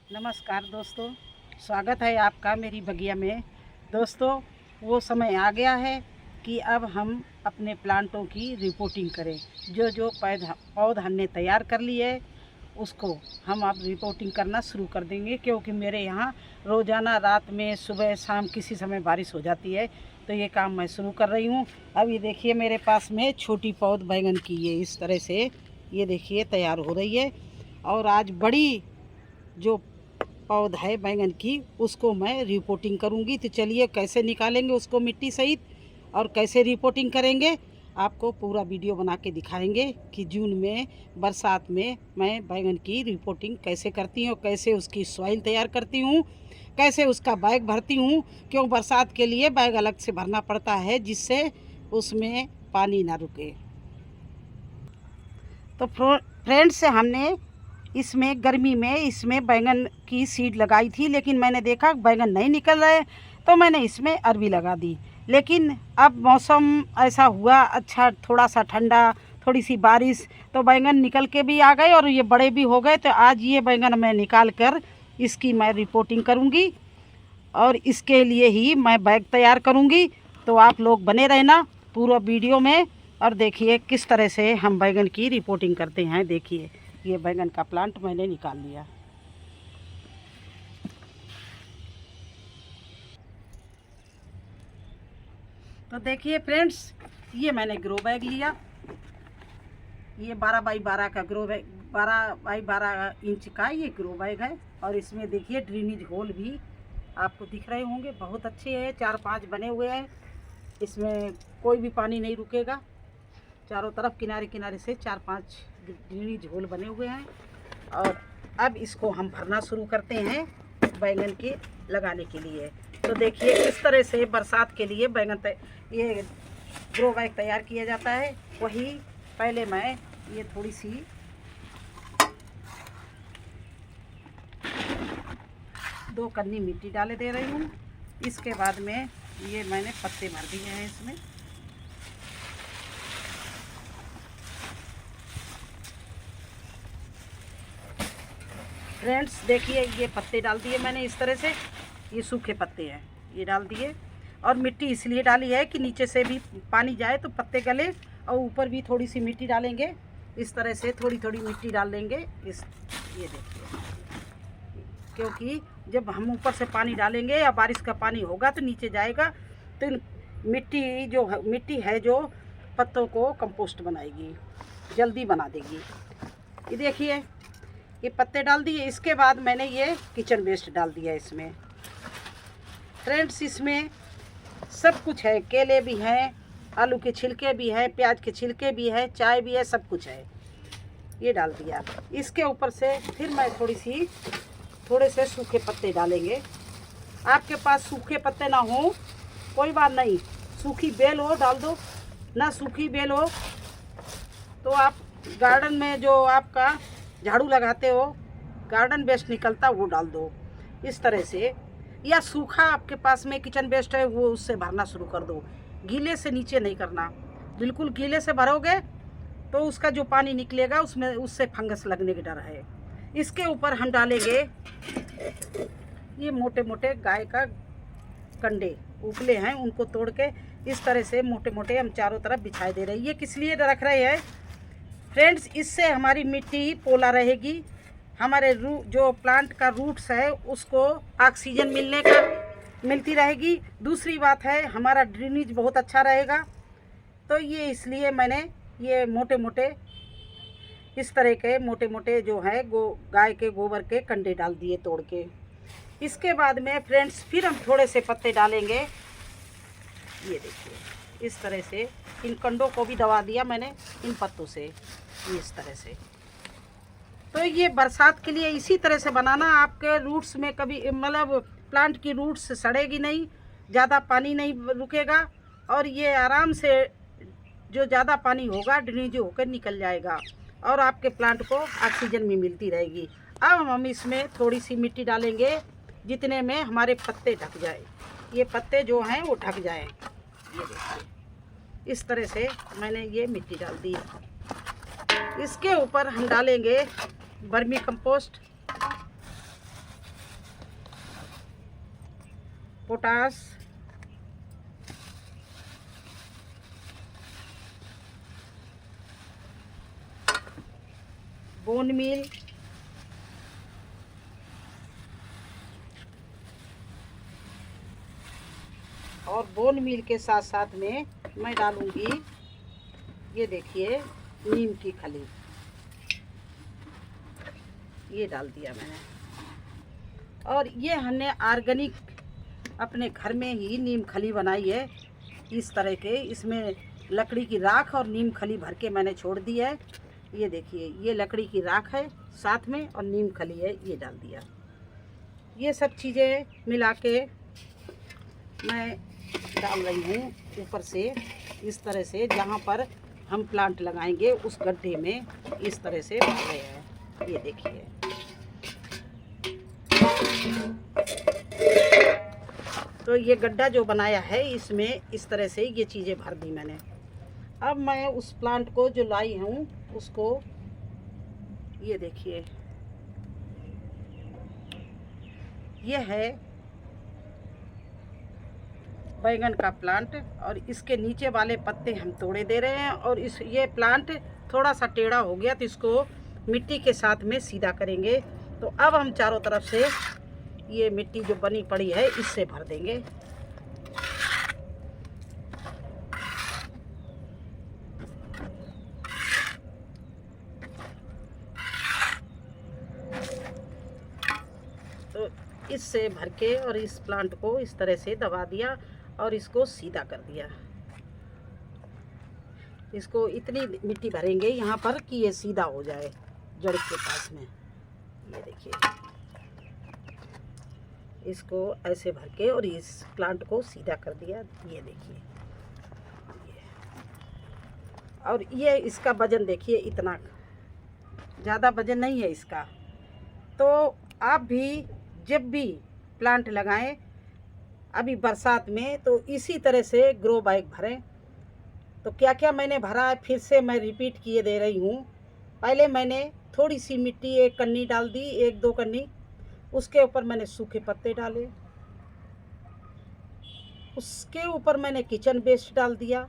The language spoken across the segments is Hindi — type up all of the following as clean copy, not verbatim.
नमस्कार दोस्तों, स्वागत है आपका मेरी बगिया में। दोस्तों, वो समय आ गया है कि अब हम अपने प्लांटों की रिपोर्टिंग करें। जो जो पौध हमने तैयार कर लिए है उसको हम अब रिपोर्टिंग करना शुरू कर देंगे, क्योंकि मेरे यहाँ रोज़ाना रात में सुबह शाम किसी समय बारिश हो जाती है, तो ये काम मैं शुरू कर रही हूँ। अब ये देखिए मेरे पास में छोटी पौध बैंगन की ये इस तरह से ये देखिए तैयार हो रही है। और आज बड़ी जो पौध है बैंगन की उसको मैं रिपोर्टिंग करूंगी। तो चलिए कैसे निकालेंगे उसको मिट्टी सहित और कैसे रिपोर्टिंग करेंगे, आपको पूरा वीडियो बना के दिखाएंगे कि जून में बरसात में मैं बैंगन की रिपोर्टिंग कैसे करती हूँ, कैसे उसकी सॉइल तैयार करती हूँ, कैसे उसका बैग भरती हूँ। क्यों बरसात के लिए बैग अलग से भरना पड़ता है जिससे उसमें पानी ना रुके। तो फ्रेंड्स, हमने इसमें गर्मी में इसमें बैंगन की सीड लगाई थी, लेकिन मैंने देखा बैंगन नहीं निकल रहे, तो मैंने इसमें अरबी लगा दी। लेकिन अब मौसम ऐसा हुआ अच्छा, थोड़ा सा ठंडा, थोड़ी सी बारिश, तो बैंगन निकल के भी आ गए और ये बड़े भी हो गए। तो आज ये बैंगन मैं निकाल कर इसकी मैं रिपोर्टिंग करूँगी और इसके लिए ही मैं बैग तैयार करूँगी। तो आप लोग बने रहना पूरा वीडियो में और देखिए किस तरह से हम बैंगन की रिपोर्टिंग करते हैं। देखिए ये बैंगन का प्लांट मैंने निकाल लिया। तो देखिए फ्रेंड्स, ये मैंने ग्रो बैग लिया। ये 12 बाई 12 का ग्रो बैग, 12 बाई 12 इंच का ये ग्रो बैग है। और इसमें देखिए ड्रेनेज होल भी आपको दिख रहे होंगे, बहुत अच्छे हैं, 4-5 बने हुए हैं। इसमें कोई भी पानी नहीं रुकेगा। चारों तरफ किनारे किनारे से 4-5 ड्रेनेज होल बने हुए हैं। और अब इसको हम भरना शुरू करते हैं बैंगन के लगाने के लिए। तो देखिए किस तरह से बरसात के लिए बैंगन ये ग्रो बैग तैयार किया जाता है। वही पहले मैं ये थोड़ी सी दो कन्नी मिट्टी डाले दे रही हूँ। इसके बाद में ये मैंने पत्ते भर दिए हैं इसमें। फ्रेंड्स देखिए ये पत्ते डाल दिए मैंने इस तरह से, ये सूखे पत्ते हैं, ये डाल दिए। और मिट्टी इसलिए डाली है कि नीचे से भी पानी जाए तो पत्ते गले, और ऊपर भी थोड़ी सी मिट्टी डालेंगे। इस तरह से थोड़ी थोड़ी मिट्टी डाल देंगे इस, ये देखिए, क्योंकि जब हम ऊपर से पानी डालेंगे या बारिश का पानी होगा तो नीचे जाएगा, तो मिट्टी है जो पत्तों को कंपोस्ट बनाएगी, जल्दी बना देगी। ये देखिए ये पत्ते डाल दिए। इसके बाद मैंने ये किचन वेस्ट डाल दिया इसमें। फ्रेंड्स इसमें सब कुछ है, केले भी हैं, आलू के छिलके भी हैं, प्याज के छिलके भी हैं, चाय भी है, सब कुछ है, ये डाल दिया। इसके ऊपर से फिर मैं थोड़े से सूखे पत्ते डालेंगे। आपके पास सूखे पत्ते ना हो कोई बात नहीं, सूखी बेल हो डाल दो, ना सूखी बेल हो तो आप गार्डन में जो आपका झाड़ू लगाते हो गार्डन वेस्ट निकलता वो डाल दो इस तरह से। या सूखा आपके पास में किचन वेस्ट है वो उससे भरना शुरू कर दो। गीले से नीचे नहीं करना, बिल्कुल गीले से भरोगे तो उसका जो पानी निकलेगा उसमें उससे फंगस लगने का डर है। इसके ऊपर हम डालेंगे ये मोटे मोटे गाय का कंडे उपले हैं, उनको तोड़ के इस तरह से मोटे मोटे हम चारों तरफ बिछाई दे रहे हैं। ये किस लिए रख रहे हैं फ्रेंड्स, इससे हमारी मिट्टी पोला रहेगी, हमारे जो प्लांट का रूट्स है उसको ऑक्सीजन मिलती रहेगी। दूसरी बात है हमारा ड्रेनेज बहुत अच्छा रहेगा। तो ये इसलिए मैंने ये मोटे मोटे इस तरह के मोटे मोटे जो है गाय के गोबर के कंडे डाल दिए तोड़ के। इसके बाद में फ्रेंड्स फिर हम थोड़े से पत्ते डालेंगे। ये देखिए इस तरह से इन कंडों को भी दबा दिया मैंने इन पत्तों से, इस तरह से। तो ये बरसात के लिए इसी तरह से बनाना, आपके रूट्स में कभी मतलब प्लांट की रूट्स सड़ेगी नहीं, ज़्यादा पानी नहीं रुकेगा और ये आराम से जो ज़्यादा पानी होगा ड्रेनेज होकर निकल जाएगा और आपके प्लांट को ऑक्सीजन भी मिलती रहेगी। अब हम इसमें थोड़ी सी मिट्टी डालेंगे जितने में हमारे पत्ते ढक जाए, ये पत्ते जो हैं वो ढक जाए। ये देखिए इस तरह से मैंने ये मिट्टी डाल दी। इसके ऊपर हम डालेंगे vermicompost. Potash, bone meal, और बोन मील के साथ साथ में मैं डालूंगी, ये देखिए, नीम की खली, ये डाल दिया मैंने। और ये हमने ऑर्गेनिक अपने घर में ही नीम खली बनाई है इस तरह के। इसमें लकड़ी की राख और नीम खली भर के मैंने छोड़ दी है। ये देखिए, ये लकड़ी की राख है साथ में और नीम खली है, ये डाल दिया। ये सब चीज़ें मिला के मैं डाल रही हूँ ऊपर से, इस तरह से। जहाँ पर हम प्लांट लगाएंगे उस गड्ढे में इस तरह से भर रहे हैं, ये देखिए। तो ये गड्ढा जो बनाया है इसमें इस तरह से ये चीज़ें भर दी मैंने। अब मैं उस प्लांट को जो लाई हूँ उसको, ये देखिए, ये है बैंगन का प्लांट, और इसके नीचे वाले पत्ते हम तोड़े दे रहे हैं। और ये प्लांट थोड़ा सा टेढ़ा हो गया तो इसको मिट्टी के साथ में सीधा करेंगे। तो अब हम चारों तरफ से ये मिट्टी जो बनी पड़ी है इससे भर देंगे। तो इससे भर के और इस प्लांट को इस तरह से दबा दिया और इसको सीधा कर दिया। इसको इतनी मिट्टी भरेंगे यहाँ पर कि ये सीधा हो जाए जड़ के पास में। ये देखिए, इसको ऐसे भर के और इस प्लांट को सीधा कर दिया, ये देखिए। और ये इसका वजन देखिए, इतना ज़्यादा वजन नहीं है इसका। तो आप भी जब भी प्लांट लगाएं अभी बरसात में तो इसी तरह से ग्रो बैग भरें। तो क्या क्या मैंने भरा है फिर से मैं रिपीट किए दे रही हूँ। पहले मैंने थोड़ी सी मिट्टी, 1 कन्नी डाल दी, 1-2 कन्नी। उसके ऊपर मैंने सूखे पत्ते डाले, उसके ऊपर मैंने किचन वेस्ट डाल दिया,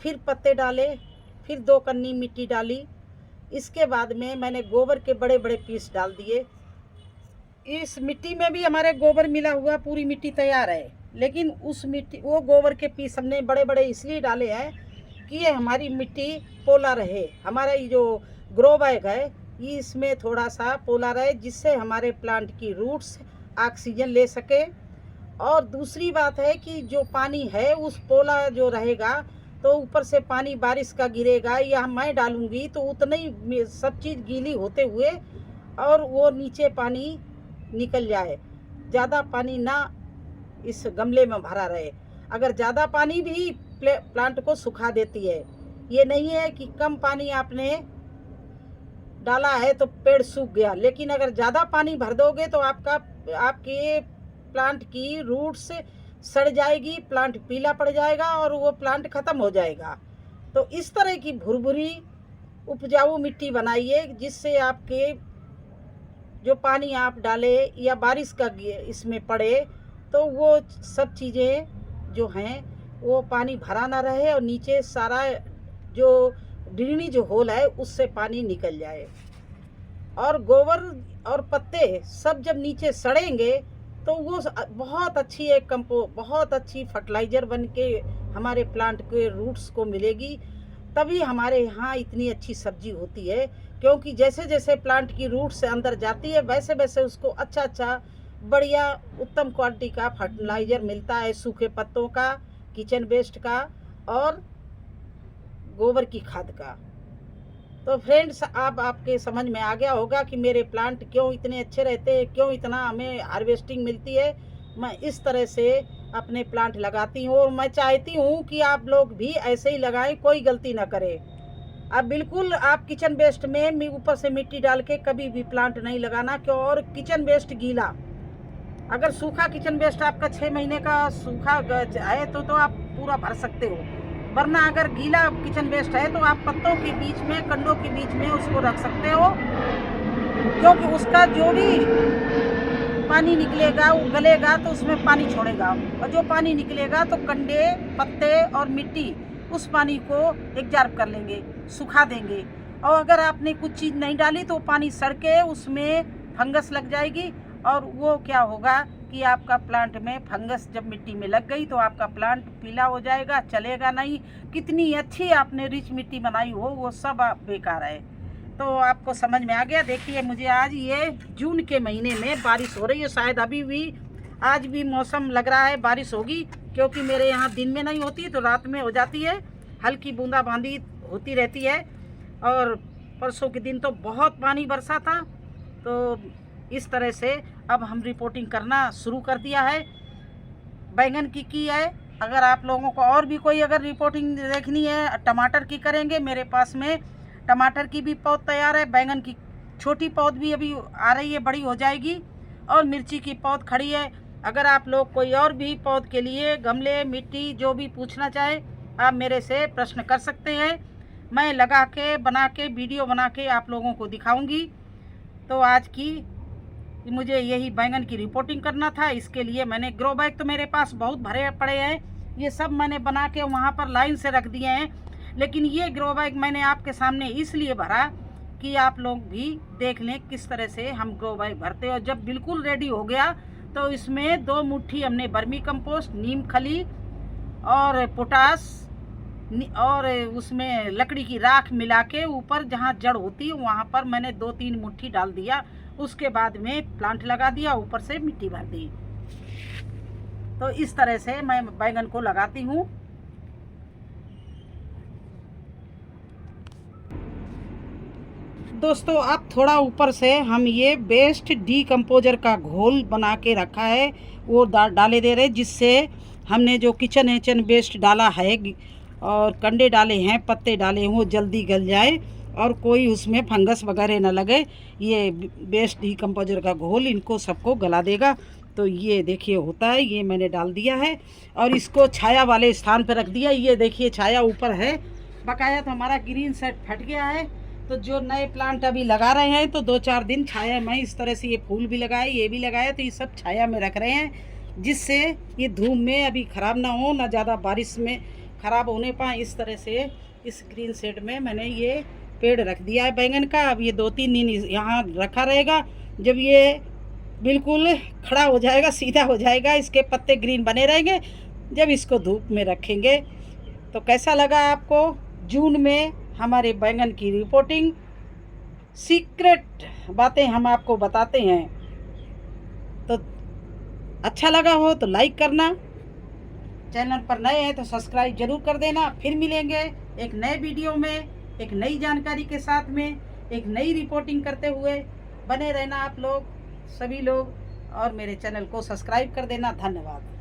फिर पत्ते डाले, फिर 2 कन्नी मिट्टी डाली। इसके बाद में मैंने गोबर के बड़े बड़े पीस डाल दिए। इस मिट्टी में भी हमारे गोबर मिला हुआ, पूरी मिट्टी तैयार है, लेकिन उस मिट्टी, वो गोबर के पीस हमने बड़े बड़े इसलिए डाले हैं कि ये हमारी मिट्टी पोला रहे। हमारा ये जो ग्रो बैग है ये इसमें थोड़ा सा पोला रहे, जिससे हमारे प्लांट की रूट्स ऑक्सीजन ले सके। और दूसरी बात है कि जो पानी है उस पोला जो रहेगा तो ऊपर से पानी बारिश का गिरेगा या मैं डालूंगी तो उतना ही सब चीज़ गीली होते हुए और वो नीचे पानी निकल जाए, ज़्यादा पानी ना इस गमले में भरा रहे। अगर ज़्यादा पानी भी प्लांट को सुखा देती है। ये नहीं है कि कम पानी आपने डाला है तो पेड़ सूख गया, लेकिन अगर ज़्यादा पानी भर दोगे तो आपके प्लांट की रूट्स सड़ जाएगी, प्लांट पीला पड़ जाएगा और वो प्लांट ख़त्म हो जाएगा। तो इस तरह की भुरभुरी उपजाऊ मिट्टी बनाइए, जिससे आपके जो पानी आप डाले या बारिश का इसमें पड़े तो वो सब चीज़ें जो हैं वो पानी भरा ना रहे और नीचे सारा जो ड्रेनेज जो होल है उससे पानी निकल जाए। और गोबर और पत्ते सब जब नीचे सड़ेंगे तो वो बहुत अच्छी एक बहुत अच्छी फर्टिलाइज़र बन के हमारे प्लांट के रूट्स को मिलेगी। तभी हमारे यहाँ इतनी अच्छी सब्जी होती है, क्योंकि जैसे जैसे प्लांट की रूट से अंदर जाती है वैसे वैसे उसको अच्छा अच्छा बढ़िया उत्तम क्वालिटी का फर्टिलाइज़र मिलता है, सूखे पत्तों का, किचन वेस्ट का और गोबर की खाद का। तो फ्रेंड्स, आपके समझ में आ गया होगा कि मेरे प्लांट क्यों इतने अच्छे रहते हैं, क्यों इतना हमें हार्वेस्टिंग मिलती है। मैं इस तरह से अपने प्लांट लगाती हूँ और मैं चाहती हूँ कि आप लोग भी ऐसे ही लगाएं, कोई गलती ना करें। अब बिल्कुल आप किचन वेस्ट में ऊपर से मिट्टी डाल के कभी भी प्लांट नहीं लगाना, क्यों? और किचन वेस्ट गीला, अगर सूखा किचन वेस्ट आपका 6 महीने का सूखा है तो आप पूरा भर सकते हो, वरना अगर गीला किचन वेस्ट है तो आप पत्तों के बीच में, कंडों के बीच में उसको रख सकते हो, क्योंकि उसका जो भी पानी निकलेगा वो गलेगा तो उसमें पानी छोड़ेगा, और जो पानी निकलेगा तो कंडे, पत्ते और मिट्टी उस पानी को एब्जॉर्ब कर लेंगे, सुखा देंगे। और अगर आपने कुछ चीज़ नहीं डाली तो पानी सड़ के उसमें फंगस लग जाएगी, और वो क्या होगा कि आपका प्लांट में फंगस जब मिट्टी में लग गई तो आपका प्लांट पीला हो जाएगा, चलेगा नहीं। कितनी अच्छी आपने रिच मिट्टी बनाई हो वो सब बेकार है। तो आपको समझ में आ गया। देखिए मुझे आज ये जून के महीने में बारिश हो रही है, शायद अभी भी आज भी मौसम लग रहा है बारिश होगी, क्योंकि मेरे यहाँ दिन में नहीं होती तो रात में हो जाती है, हल्की बूंदाबांदी होती रहती है। और परसों के दिन तो बहुत पानी बरसा था। तो इस तरह से अब हम रिपोर्टिंग करना शुरू कर दिया है, बैंगन की है। अगर आप लोगों को और भी कोई अगर रिपोर्टिंग देखनी है, टमाटर की करेंगे, मेरे पास में टमाटर की भी पौध तैयार है, बैंगन की छोटी पौध भी अभी आ रही है, बड़ी हो जाएगी, और मिर्ची की पौध खड़ी है। अगर आप लोग कोई और भी पौध के लिए गमले, मिट्टी जो भी पूछना चाहे आप मेरे से प्रश्न कर सकते हैं। मैं लगा के बना के वीडियो बना के आप लोगों को दिखाऊंगी। तो आज की मुझे यही बैंगन की रिपोर्टिंग करना था, इसके लिए मैंने ग्रो बैग तो मेरे पास बहुत भरे पड़े हैं, ये सब मैंने बना के वहाँ पर लाइन से रख दिए हैं। लेकिन ये ग्रो बैग मैंने आपके सामने इसलिए भरा कि आप लोग भी देख लें किस तरह से हम ग्रो बैग भरते हैं। और जब बिल्कुल रेडी हो गया तो इसमें 2 मुट्ठी हमने वर्मी कंपोस्ट, नीम खली और पोटास और उसमें लकड़ी की राख मिला के ऊपर जहाँ जड़ होती है वहाँ पर मैंने 2-3 मुट्ठी डाल दिया। उसके बाद में प्लांट लगा दिया, ऊपर से मिट्टी भर दी। तो इस तरह से मैं बैंगन को लगाती हूँ। दोस्तों अब थोड़ा ऊपर से हम ये बेस्ट डीकम्पोजर का घोल बना के रखा है वो डाले दे रहे, जिससे हमने जो किचन वेस्ट डाला है और कंडे डाले हैं, पत्ते डाले हैं, वो जल्दी गल जाए और कोई उसमें फंगस वगैरह ना लगे। ये बेस्ट डीकम्पोजर का घोल इनको सबको गला देगा। तो ये देखिए होता है, ये मैंने डाल दिया है और इसको छाया वाले स्थान पर रख दिया। ये देखिए छाया ऊपर है बकाया। तो हमारा ग्रीन सेट फट गया है, तो जो नए प्लांट अभी लगा रहे हैं तो 2-4 दिन छाया में इस तरह से ये फूल भी लगाए, ये भी लगाया, तो ये सब छाया में रख रहे हैं, जिससे ये धूप में अभी ख़राब ना हो, ना ज़्यादा बारिश में ख़राब होने पाए। इस तरह से इस ग्रीन सेट में मैंने ये पेड़ रख दिया है बैंगन का। अब ये 2-3 दिन यहाँ रखा रहेगा। जब ये बिल्कुल खड़ा हो जाएगा, सीधा हो जाएगा, इसके पत्ते ग्रीन बने रहेंगे, जब इसको धूप में रखेंगे। तो कैसा लगा आपको जून में हमारे बैंगन की रिपोर्टिंग? सीक्रेट बातें हम आपको बताते हैं। तो अच्छा लगा हो तो लाइक करना, चैनल पर नए हैं तो सब्सक्राइब जरूर कर देना। फिर मिलेंगे एक नए वीडियो में, एक नई जानकारी के साथ में, एक नई रिपोर्टिंग करते हुए। बने रहना आप लोग, सभी लोग, और मेरे चैनल को सब्सक्राइब कर देना। धन्यवाद।